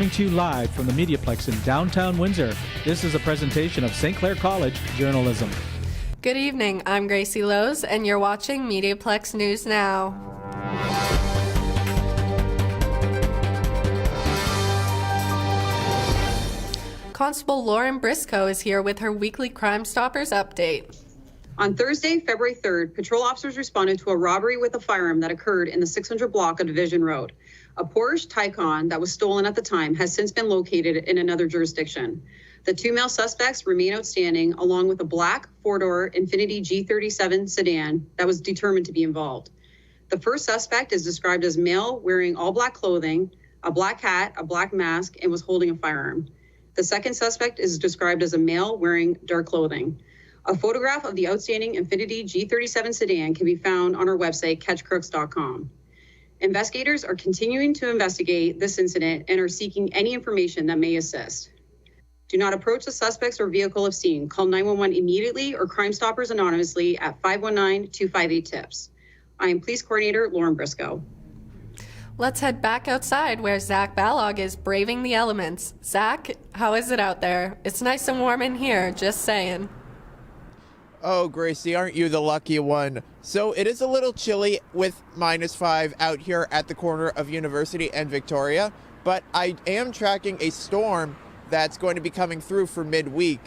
coming to you live from the MediaPlex in downtown Windsor. This is a presentation of St. Clair College Journalism. Good evening, I'm Gracie Lowe's, and you're watching MediaPlex News Now. Constable Lauren Briscoe is here with her weekly Crime Stoppers update. On Thursday, February 3rd, patrol officers responded to a robbery with a firearm that occurred in the 600 block of Division Road. A Porsche Taycan that was stolen at the time has since been located in another jurisdiction. The two male suspects remain outstanding, along with a black four-door Infiniti G37 sedan that was determined to be involved. The first suspect is described as male wearing all black clothing, a black hat, a black mask, and was holding a firearm. The second suspect is described as a male wearing dark clothing. A photograph of the outstanding Infiniti G37 sedan can be found on our website, catchcrooks.com. Investigators are continuing to investigate this incident and are seeking any information that may assist. Do not approach the suspects or vehicle if seen. Call 911 immediately or Crime Stoppers anonymously at 519-258-TIPS. I am Police Coordinator Lauren Briscoe. Let's head back outside where Zach Ballog is braving the elements. Zach, how is it out there? It's nice and warm in here, just saying. Oh, Gracie, aren't you the lucky one? So it is a little chilly with -5 out here at the corner of University and Victoria, but I am tracking a storm that's going to be coming through for midweek.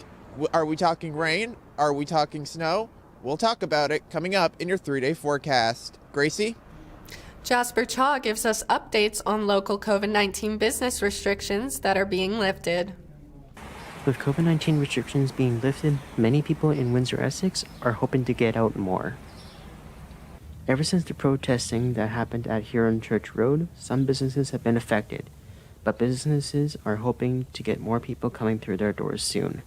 Are we talking rain? Are we talking snow? We'll talk about it coming up in your 3-day forecast. Gracie? Jasper Chaw gives us updates on local COVID-19 business restrictions that are being lifted. With COVID-19 restrictions being lifted, many people in Windsor-Essex are hoping to get out more. Ever since the protesting that happened at Huron Church Road, some businesses have been affected, but businesses are hoping to get more people coming through their doors soon.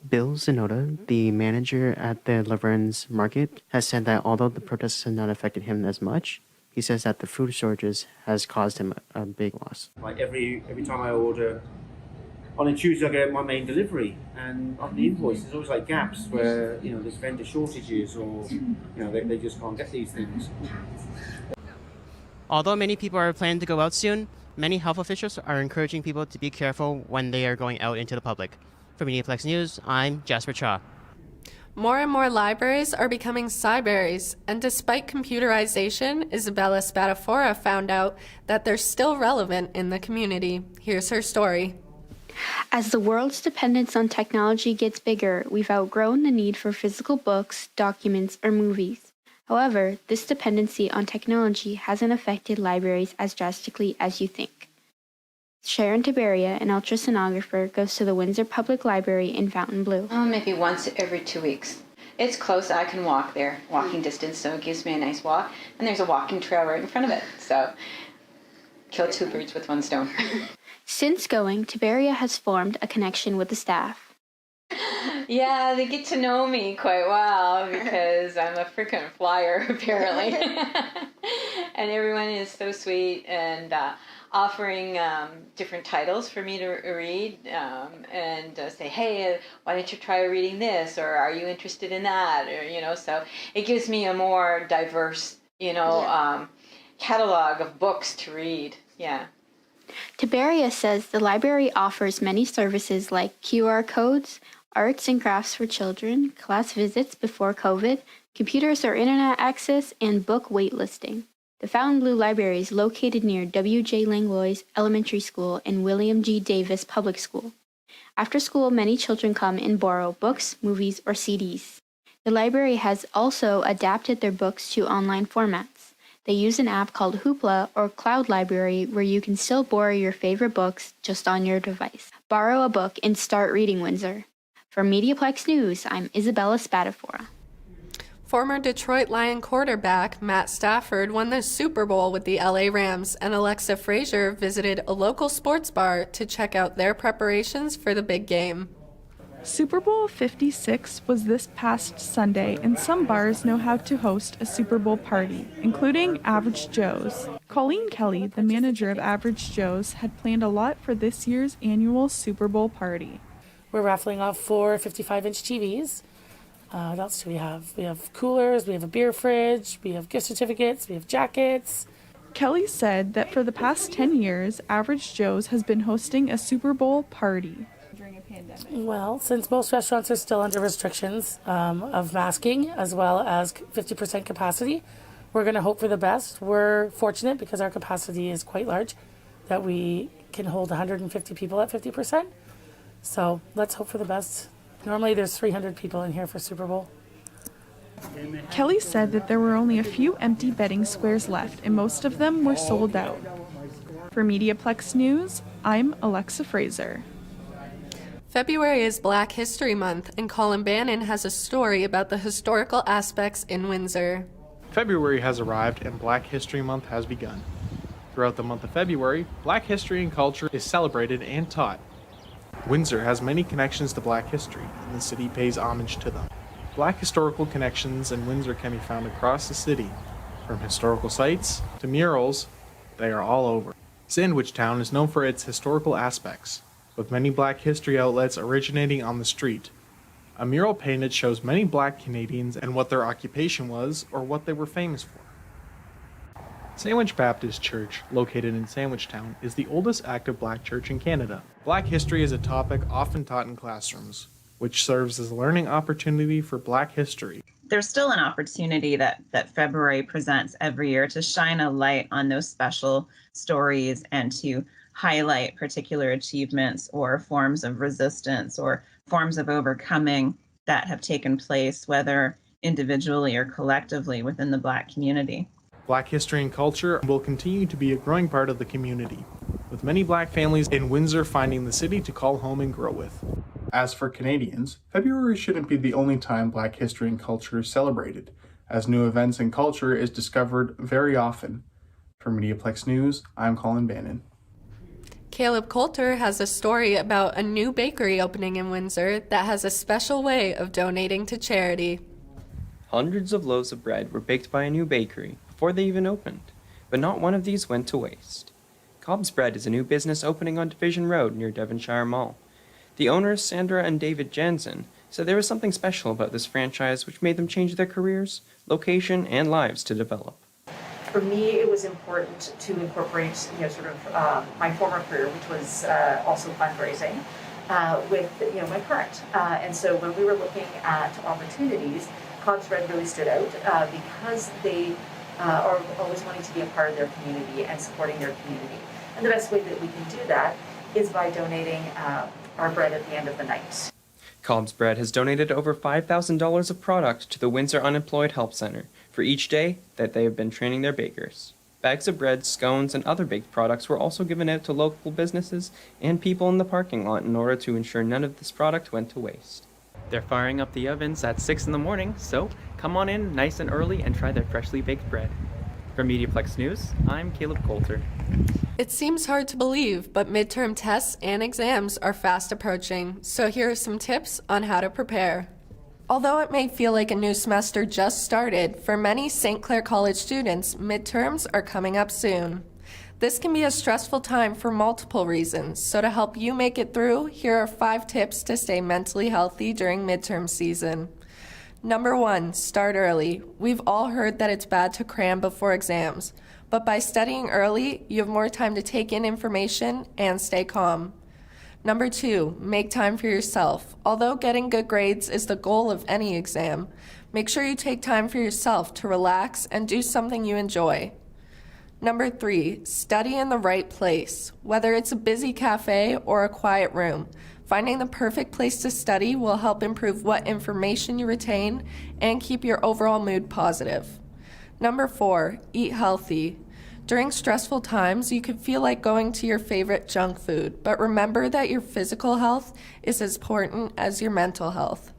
Bill Zanotta, the manager at the Laverne's Market, has said that although the protests have not affected him as much, he says that the food shortages has caused him a big loss. Like every time I order, on a Tuesday I get my main delivery, and on the invoice there's always like gaps where there's vendor shortages or they just can't get these things. Although many people are planning to go out soon, many health officials are encouraging people to be careful when they are going out into the public. For MediaPlex News, I'm Jasper Chaw. More and more libraries are becoming cyberries, and despite computerization, Isabella Spadafora found out that they're still relevant in the community. Here's her story. As the world's dependence on technology gets bigger, we've outgrown the need for physical books, documents, or movies. However, this dependency on technology hasn't affected libraries as drastically as you think. Sharon Tiberia, an ultrasonographer, goes to the Windsor Public Library in Fontainebleau. Maybe once every 2 weeks. It's close, I can walk there, walking distance, so it gives me a nice walk. And there's a walking trail right in front of it, so kill two birds with one stone. Since going, Tiberia has formed a connection with the staff. Yeah, they get to know me quite well because I'm a freaking flyer, apparently. And everyone is so sweet and offering different titles for me to read and say, hey, why don't you try reading this? Or are you interested in that? Or, so it gives me a more diverse, catalog of books to read. Yeah. Tiberia says the library offers many services like QR codes, arts and crafts for children, class visits before COVID, computers or internet access, and book waitlisting. The Fontainebleau Library is located near W.J. Langlois Elementary School and William G. Davis Public School. After school, many children come and borrow books, movies, or CDs. The library has also adapted their books to online formats. They use an app called Hoopla or Cloud Library where you can still borrow your favorite books just on your device. Borrow a book and start reading Windsor. For MediaPlex News, I'm Isabella Spadafora. Former Detroit Lion quarterback Matt Stafford won the Super Bowl with the LA Rams, and Alexa Frazier visited a local sports bar to check out their preparations for the big game. Super Bowl 56 was this past Sunday, and some bars know how to host a Super Bowl party, including Average Joe's. Colleen Kelly, the manager of Average Joe's, had planned a lot for this year's annual Super Bowl party. We're raffling off 4 55-inch TVs. What else do we have? We have coolers, we have a beer fridge, we have gift certificates, we have jackets. Kelly said that for the past 10 years, Average Joe's has been hosting a Super Bowl party during a pandemic. Well, since most restaurants are still under restrictions of masking as well as 50% capacity, we're going to hope for the best. We're fortunate because our capacity is quite large that we can hold 150 people at 50%. So let's hope for the best. Normally there's 300 people in here for Super Bowl. Kelly said that there were only a few empty betting squares left, and most of them were sold out. For MediaPlex News, I'm Alexa Fraser. February is Black History Month, and Colin Bannon has a story about the historical aspects in Windsor. February has arrived and Black History Month has begun. Throughout the month of February, Black history and culture is celebrated and taught. Windsor has many connections to Black history, and the city pays homage to them. Black historical connections in Windsor can be found across the city. From historical sites to murals, they are all over. Sandwich Town is known for its historical aspects, with many Black history outlets originating on the street. A mural painted shows many Black Canadians and what their occupation was or what they were famous for. Sandwich Baptist Church, located in Sandwich Town, is the oldest active Black church in Canada. Black history is a topic often taught in classrooms, which serves as a learning opportunity for Black history. There's still an opportunity that February presents every year to shine a light on those special stories and to highlight particular achievements or forms of resistance or forms of overcoming that have taken place, whether individually or collectively within the Black community. Black history and culture will continue to be a growing part of the community, with many Black families in Windsor finding the city to call home and grow with. As for Canadians, February shouldn't be the only time Black history and culture is celebrated, as new events and culture is discovered very often. For MediaPlex News, I'm Colin Bannon. Caleb Coulter has a story about a new bakery opening in Windsor that has a special way of donating to charity. Hundreds of loaves of bread were baked by a new bakery before they even opened, but not one of these went to waste. Cobb's Bread is a new business opening on Division Road near Devonshire Mall. The owners, Sandra and David Jansen, said there was something special about this franchise which made them change their careers, location, and lives to develop. For me, it was important to incorporate, sort of my former career, which was also fundraising, with my current. And so when we were looking at opportunities, Cobb's Bread really stood out because they are always wanting to be a part of their community and supporting their community. And the best way that we can do that is by donating our bread at the end of the night. Cobb's Bread has donated over $5,000 of product to the Windsor Unemployed Help Center for each day that they have been training their bakers. Bags of bread, scones, and other baked products were also given out to local businesses and people in the parking lot in order to ensure none of this product went to waste. They're firing up the ovens at 6 in the morning, so come on in nice and early and try their freshly baked bread. For MediaPlex News, I'm Caleb Coulter. It seems hard to believe, but midterm tests and exams are fast approaching, so here are some tips on how to prepare. Although it may feel like a new semester just started, for many St. Clair College students, midterms are coming up soon. This can be a stressful time for multiple reasons, so to help you make it through, here are 5 tips to stay mentally healthy during midterm season. Number 1, start early. We've all heard that it's bad to cram before exams, but by studying early, you have more time to take in information and stay calm. Number 2, make time for yourself. Although getting good grades is the goal of any exam, make sure you take time for yourself to relax and do something you enjoy. Number 3, study in the right place. Whether it's a busy cafe or a quiet room, finding the perfect place to study will help improve what information you retain and keep your overall mood positive. Number 4, eat healthy. During stressful times, you could feel like going to your favorite junk food, but remember that your physical health is as important as your mental health.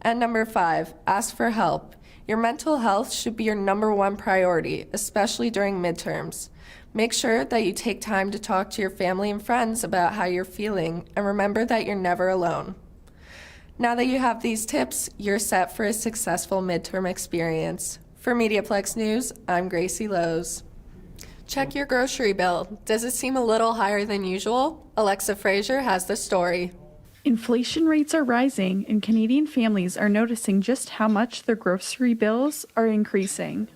And number 5, ask for help. Your mental health should be your number 1 priority, especially during midterms. Make sure that you take time to talk to your family and friends about how you're feeling, and remember that you're never alone. Now that you have these tips, you're set for a successful midterm experience. For MediaPlex News, I'm Gracie Lowe's. Check your grocery bill. Does it seem a little higher than usual? Alexa Fraser has the story. Inflation rates are rising, and Canadian families are noticing just how much their grocery bills are increasing.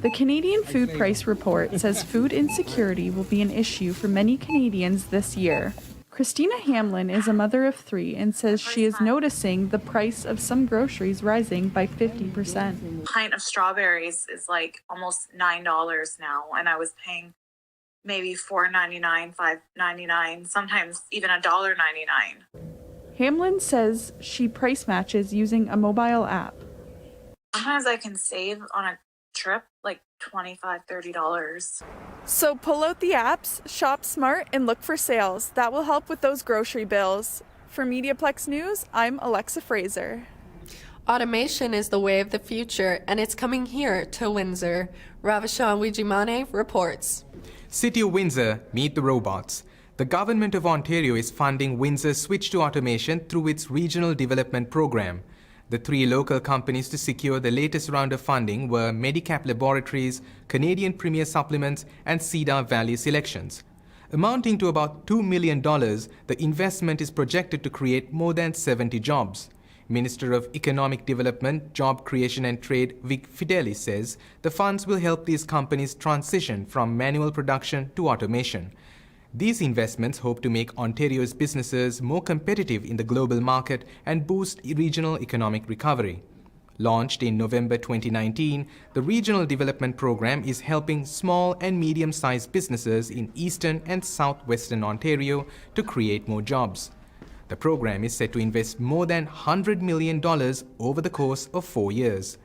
The Canadian Food Price Report says food insecurity will be an issue for many Canadians this year. Christina Hamlin is a mother of 3 and says she is noticing the price of some groceries rising by 50%. A pint of strawberries is like almost $9 now, and I was paying maybe $4.99, $5.99, sometimes even $1.99. Hamlin says she price matches using a mobile app. Sometimes I can save on a trip like $25, $30. So pull out the apps, shop smart, and look for sales. That will help with those grocery bills. For MediaPlex News, I'm Alexa Fraser. Automation is the way of the future, and it's coming here to Windsor. Ravichan Wijimane reports. City of Windsor, meet the robots. The Government of Ontario is funding Windsor's switch to automation through its Regional Development Program. The 3 local companies to secure the latest round of funding were Medicap Laboratories, Canadian Premier Supplements, and Cedar Valley Selections. Amounting to about $2 million, the investment is projected to create more than 70 jobs. Minister of Economic Development, Job Creation and Trade Vic Fidelis says the funds will help these companies transition from manual production to automation. These investments hope to make Ontario's businesses more competitive in the global market and boost regional economic recovery. Launched in November 2019, the Regional Development Program is helping small and medium-sized businesses in eastern and southwestern Ontario to create more jobs. The program is set to invest more than $100 million over the course of 4 years.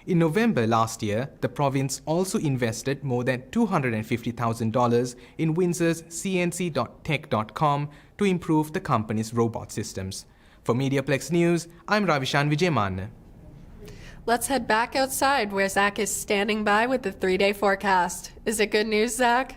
In November last year, the province also invested more than $250,000 in Windsor's cnc.tech.com to improve the company's robot systems. For MediaPlex News, I'm Ravishan Vijayman. Let's head back outside where Zach is standing by with the 3-day forecast. Is it good news, Zach?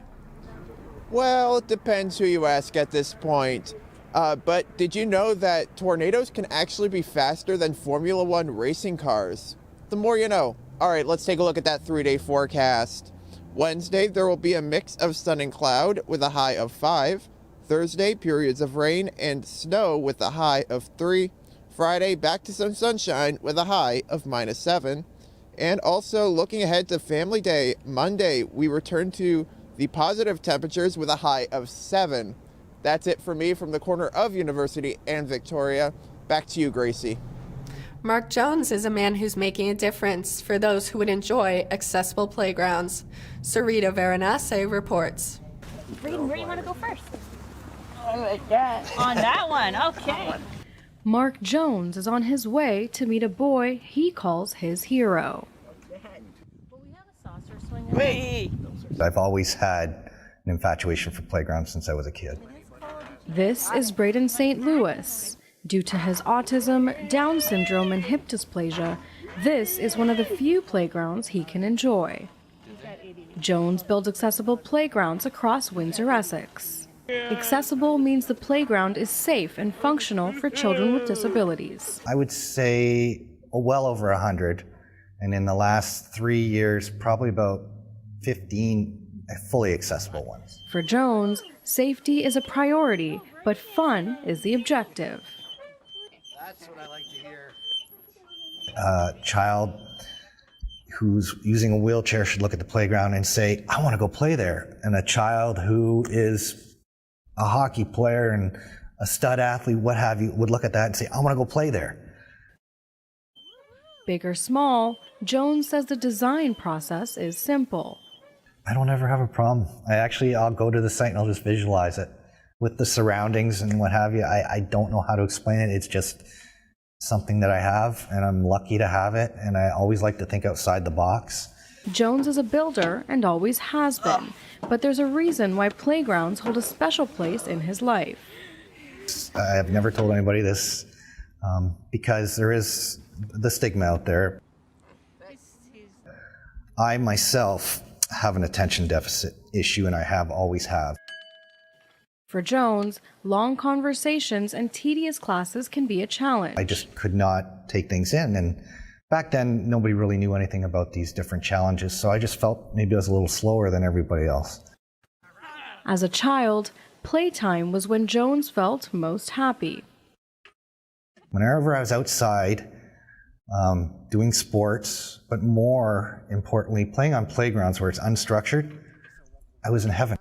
Well, it depends who you ask at this point. But did you know that tornadoes can actually be faster than Formula One racing cars? The more you know. All right, let's take a look at that 3-day forecast. Wednesday, there will be a mix of sun and cloud with a high of 5. Thursday, periods of rain and snow with a high of 3. Friday, back to some sunshine with a high of -7. And also looking ahead to Family Day, Monday, we return to the positive temperatures with a high of 7. That's it for me from the corner of University and Victoria. Back to you, Gracie. Mark Jones is a man who's making a difference for those who would enjoy accessible playgrounds. Sarita Varanase reports. Braden, where do you want to go first? Like that. On that one, okay. Mark Jones is on his way to meet a boy he calls his hero. Wait. I've always had an infatuation for playgrounds since I was a kid. This is Braden St. Louis. Due to his autism, Down syndrome, and hip dysplasia, this is one of the few playgrounds he can enjoy. Jones builds accessible playgrounds across Windsor, Essex. Accessible means the playground is safe and functional for children with disabilities. I would say well over 100, and in the last 3 years, probably about 15 fully accessible ones. For Jones, safety is a priority, but fun is the objective. That's what I like to hear. A child who's using a wheelchair should look at the playground and say, I want to go play there. And a child who is a hockey player and a stud athlete, what have you, would look at that and say, I want to go play there. Big or small, Jones says the design process is simple. I don't ever have a problem. I'll go to the site and I'll just visualize it with the surroundings and what have you. I don't know how to explain it. It's just something that I have, and I'm lucky to have it, and I always like to think outside the box. Jones is a builder and always has been, but there's a reason why playgrounds hold a special place in his life. I have never told anybody this because there is the stigma out there. I myself have an attention deficit issue, and I always have. For Jones, long conversations and tedious classes can be a challenge. I just could not take things in, and back then nobody really knew anything about these different challenges, so I just felt maybe I was a little slower than everybody else. As a child, playtime was when Jones felt most happy. Whenever I was outside doing sports, but more importantly, playing on playgrounds where it's unstructured, I was in heaven.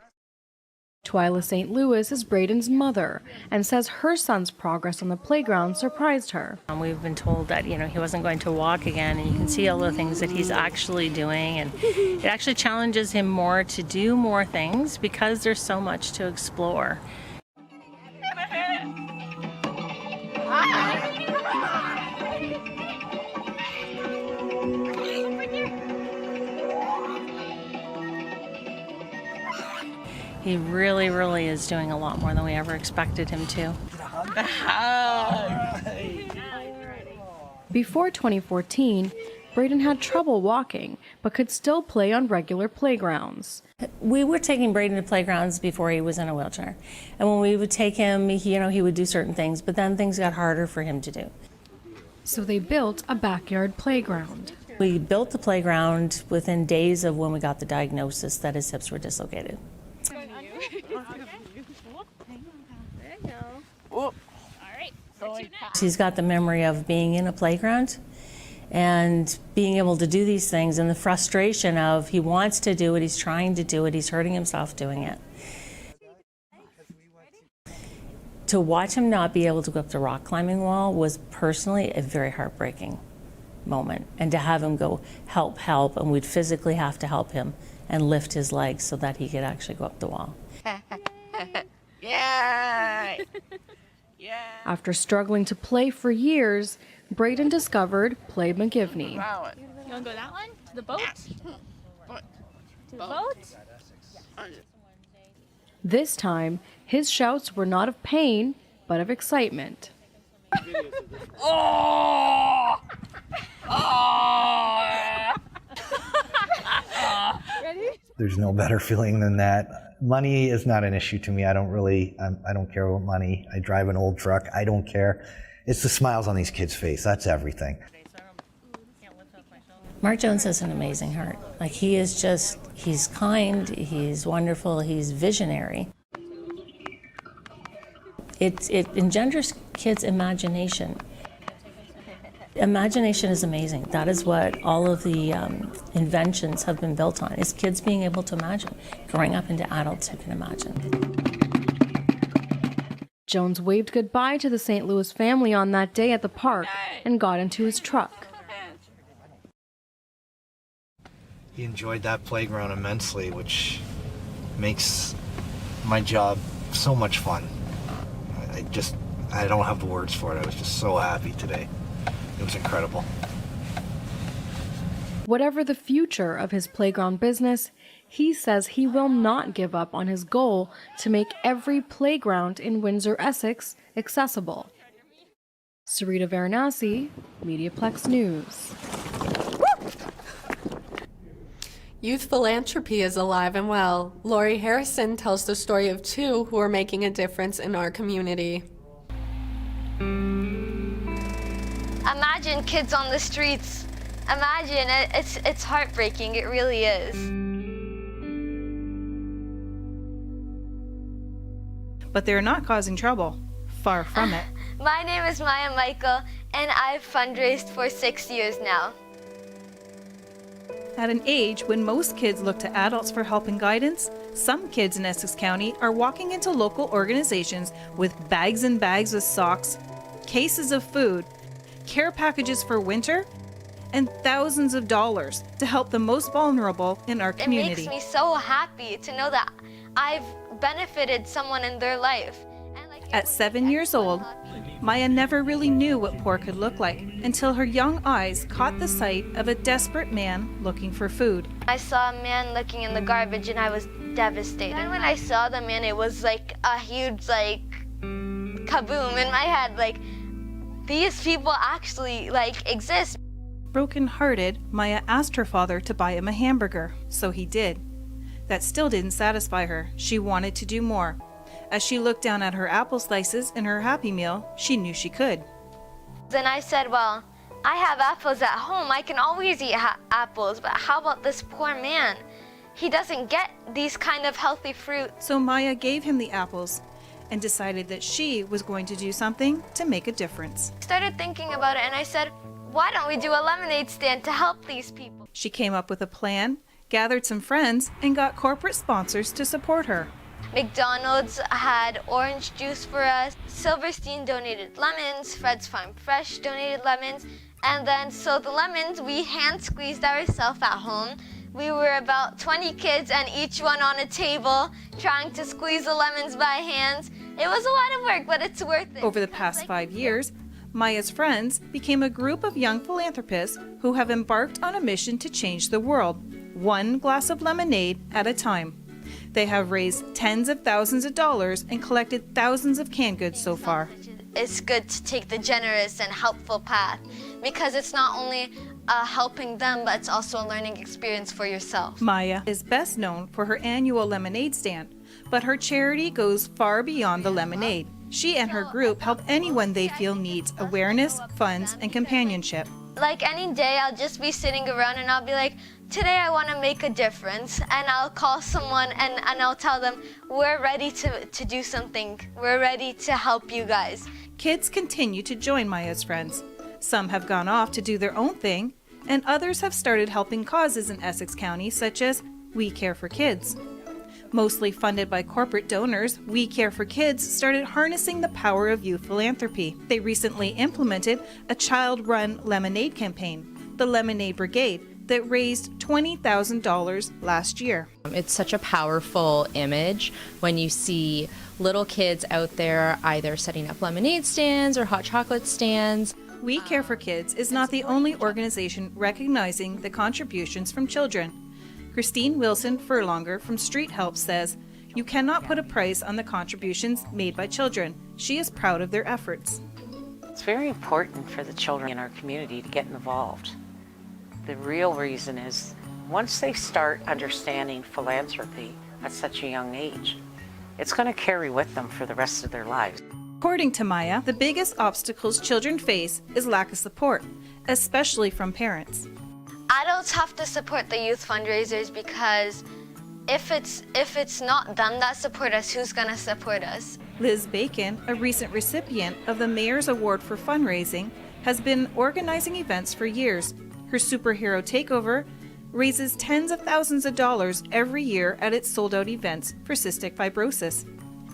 Twyla St. Louis is Braden's mother and says her son's progress on the playground surprised her. We've been told that, he wasn't going to walk again, and you can see all the things that he's actually doing, and it actually challenges him more to do more things because there's so much to explore. He really, really is doing a lot more than we ever expected him to. Before 2014, Braden had trouble walking, but could still play on regular playgrounds. We were taking Braden to playgrounds before he was in a wheelchair. And when we would take him, he would do certain things, but then things got harder for him to do. So they built a backyard playground. We built the playground within days of when we got the diagnosis that his hips were dislocated. He's got the memory of being in a playground and being able to do these things, and the frustration of he wants to do it, he's trying to do it, he's hurting himself doing it. To watch him not be able to go up the rock climbing wall was personally a very heartbreaking moment, and to have him go help, and we'd physically have to help him and lift his legs so that he could actually go up the wall. Yeah. After struggling to play for years, Braden discovered Play McGivney. You want to go that one? To the boat? To the boat? This time, his shouts were not of pain, but of excitement. Oh! Oh! Ready? There's no better feeling than that. Money is not an issue to me. I don't care about money. I drive an old truck. I don't care. It's the smiles on these kids' face. That's everything. Mark Jones has an amazing heart. Like, he's kind, he's wonderful, he's visionary. It engenders kids' imagination. Imagination is amazing. That is what all of the inventions have been built on, is kids being able to imagine, growing up into adults who can imagine. Jones waved goodbye to the St. Louis family on that day at the park and got into his truck. He enjoyed that playground immensely, which makes my job so much fun. I don't have the words for it. I was just so happy today. It was incredible. Whatever the future of his playground business, he says he will not give up on his goal to make every playground in Windsor, Essex accessible. Sarita Varanasi, MediaPlex News. Youth philanthropy is alive and well. Lori Harrison tells the story of two who are making a difference in our community. Imagine kids on the streets. Imagine it. It's heartbreaking. It really is. But they're not causing trouble. Far from it. My name is Maya Michael, and I've fundraised for 6 years now. At an age when most kids look to adults for help and guidance, some kids in Essex County are walking into local organizations with bags and bags of socks, cases of food, care packages for winter, and thousands of dollars to help the most vulnerable in our community. It makes me so happy to know that I've benefited someone in their life. At 7 years old, Maya never really knew what poor could look like until her young eyes caught the sight of a desperate man looking for food. I saw a man looking in the garbage and I was devastated. And when I saw the man, it was like a huge kaboom in my head, these people actually exist. Broken-hearted, Maya asked her father to buy him a hamburger, so he did. That still didn't satisfy her. She wanted to do more. As she looked down at her apple slices in her Happy Meal, she knew she could. Then I said, well, I have apples at home. I can always eat apples, but how about this poor man? He doesn't get these kind of healthy fruits. So Maya gave him the apples, and decided that she was going to do something to make a difference. Started thinking about it and I said, why don't we do a lemonade stand to help these people? She came up with a plan, gathered some friends, and got corporate sponsors to support her. McDonald's had orange juice for us, Silverstein donated lemons, Fred's Farm Fresh donated lemons, and then so the lemons we hand squeezed ourselves at home. We were about 20 kids and each one on a table trying to squeeze the lemons by hands. It was a lot of work, but it's worth it. Over the past 5 years, Maya's friends became a group of young philanthropists who have embarked on a mission to change the world, one glass of lemonade at a time. They have raised tens of thousands of dollars and collected thousands of canned goods so far. It's good to take the generous and helpful path because it's not only helping them, but it's also a learning experience for yourself. Maya is best known for her annual lemonade stand, but her charity goes far beyond the lemonade. She and her group help anyone they feel needs awareness, funds, and companionship. Like any day, I'll just be sitting around and I'll be like, today I want to make a difference. And I'll call someone and I'll tell them, we're ready to do something. We're ready to help you guys. Kids continue to join Maya's friends. Some have gone off to do their own thing, and others have started helping causes in Essex County, such as We Care for Kids. Mostly funded by corporate donors, We Care for Kids started harnessing the power of youth philanthropy. They recently implemented a child-run lemonade campaign, the Lemonade Brigade, that raised $20,000 last year. It's such a powerful image when you see little kids out there either setting up lemonade stands or hot chocolate stands. We Care for Kids is not the only organization recognizing the contributions from children. Christine Wilson Furlonger from Street Help says, you cannot put a price on the contributions made by children. She is proud of their efforts. It's very important for the children in our community to get involved. The real reason is once they start understanding philanthropy at such a young age, it's going to carry with them for the rest of their lives. According to Maya, the biggest obstacles children face is lack of support, especially from parents. Adults have to support the youth fundraisers because if it's not them that support us, who's gonna support us? Liz Bacon, a recent recipient of the Mayor's Award for Fundraising, has been organizing events for years. Her superhero takeover raises tens of thousands of dollars every year at its sold-out events for cystic fibrosis.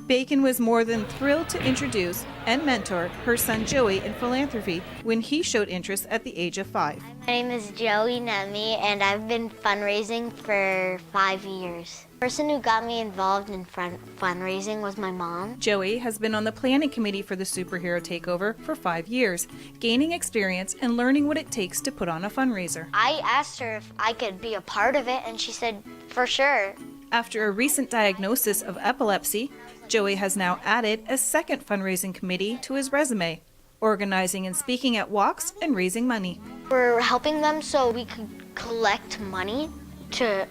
Bacon was more than thrilled to introduce and mentor her son Joey in philanthropy when he showed interest at the age of 5. My name is Joey Nemi and I've been fundraising for 5 years. The person who got me involved in fundraising was my mom. Joey has been on the planning committee for the superhero takeover for 5 years, gaining experience and learning what it takes to put on a fundraiser. I asked her if I could be a part of it and she said, for sure. After a recent diagnosis of epilepsy, Joey has now added a second fundraising committee to his resume, organizing and speaking at walks and raising money. We're helping them so we could collect money to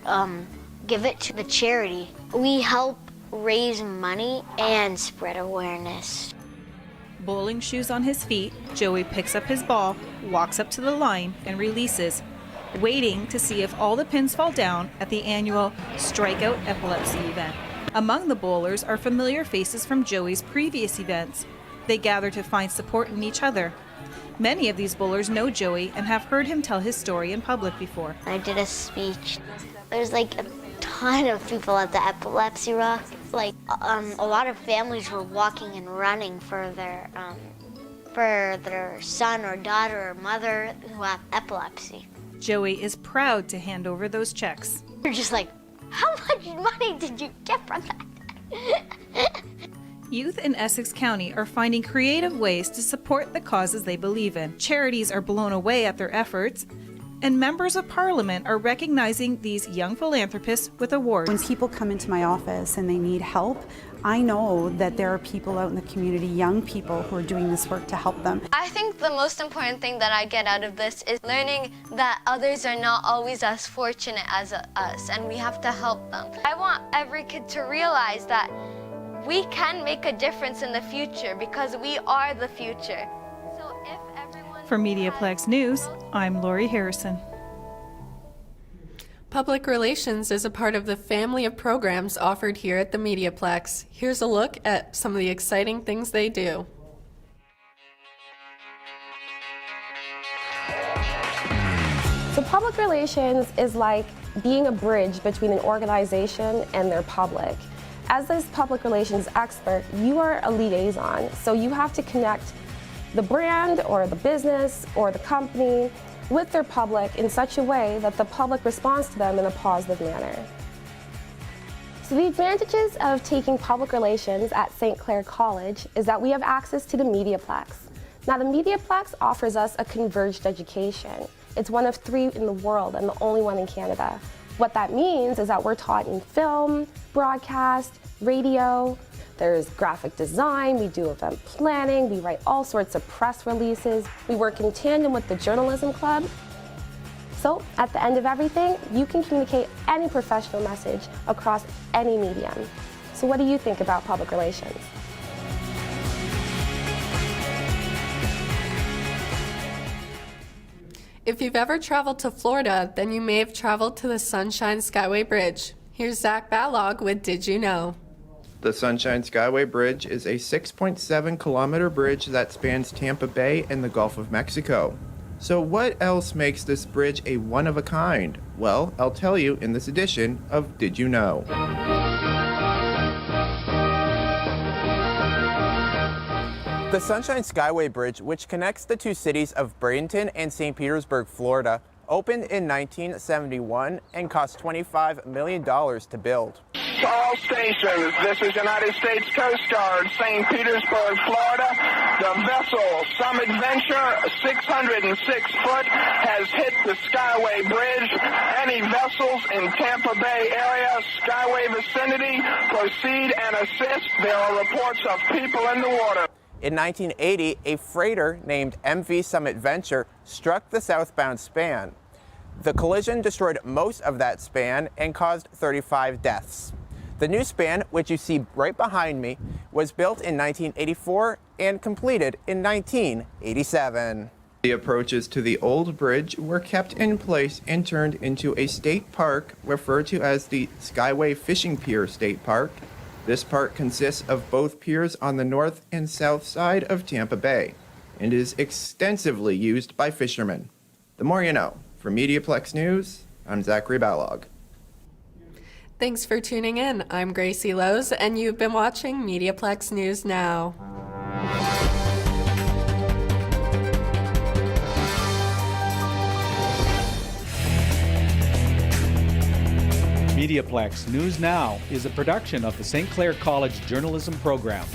give it to the charity. We help raise money and spread awareness. Bowling shoes on his feet, Joey picks up his ball, walks up to the line, and releases, waiting to see if all the pins fall down at the annual Strikeout Epilepsy event. Among the bowlers are familiar faces from Joey's previous events. They gather to find support in each other. Many of these bowlers know Joey and have heard him tell his story in public before. I did a speech. There's like a ton of people at the Epilepsy Rock. Like a lot of families were walking and running for their son or daughter or mother who have epilepsy. Joey is proud to hand over those checks. You're just like, how much money did you get from that? Youth in Essex County are finding creative ways to support the causes they believe in. Charities are blown away at their efforts, and members of Parliament are recognizing these young philanthropists with awards. When people come into my office and they need help, I know that there are people out in the community, young people, who are doing this work to help them. I think the most important thing that I get out of this is learning that others are not always as fortunate as us, and we have to help them. I want every kid to realize that we can make a difference in the future because we are the future. So if everyone For MediaPlex News, I'm Lori Harrison. Public relations is a part of the family of programs offered here at the MediaPlex. Here's a look at some of the exciting things they do. So public relations is like being a bridge between an organization and their public. As this public relations expert, you are a liaison, so you have to connect the brand or the business or the company with their public in such a way that the public responds to them in a positive manner. So the advantages of taking public relations at St. Clair College is that we have access to the MediaPlex. Now the MediaPlex offers us a converged education. It's one of 3 in the world and the only one in Canada. What that means is that we're taught in film, broadcast, radio, there's graphic design, we do event planning, we write all sorts of press releases, we work in tandem with the journalism club. So at the end of everything, you can communicate any professional message across any medium. So what do you think about public relations? If you've ever traveled to Florida, then you may have traveled to the Sunshine Skyway Bridge. Here's Zach Balog with Did You Know? The Sunshine Skyway Bridge is a 6.7 kilometer bridge that spans Tampa Bay and the Gulf of Mexico. So what else makes this bridge a one-of-a-kind? Well, I'll tell you in this edition of Did You Know? The Sunshine Skyway Bridge, which connects the 2 cities of Bradenton and St. Petersburg, Florida, opened in 1971 and cost $25 million to build. To all stations, this is United States Coast Guard, St. Petersburg, Florida. The vessel Summit Venture, 606 foot, has hit the Skyway Bridge. Any vessels in Tampa Bay area, Skyway vicinity, proceed and assist. There are reports of people in the water. In 1980, a freighter named MV Summit Venture struck the southbound span. The collision destroyed most of that span and caused 35 deaths. The new span, which you see right behind me, was built in 1984 and completed in 1987. The approaches to the old bridge were kept in place and turned into a state park referred to as the Skyway Fishing Pier State Park. This park consists of both piers on the north and south side of Tampa Bay and is extensively used by fishermen. The more you know. For MediaPlex News, I'm Zachary Balog. Thanks for tuning in. I'm Gracie Lowe's, and you've been watching MediaPlex News Now. MediaPlex News Now is a production of the St. Clair College Journalism Program.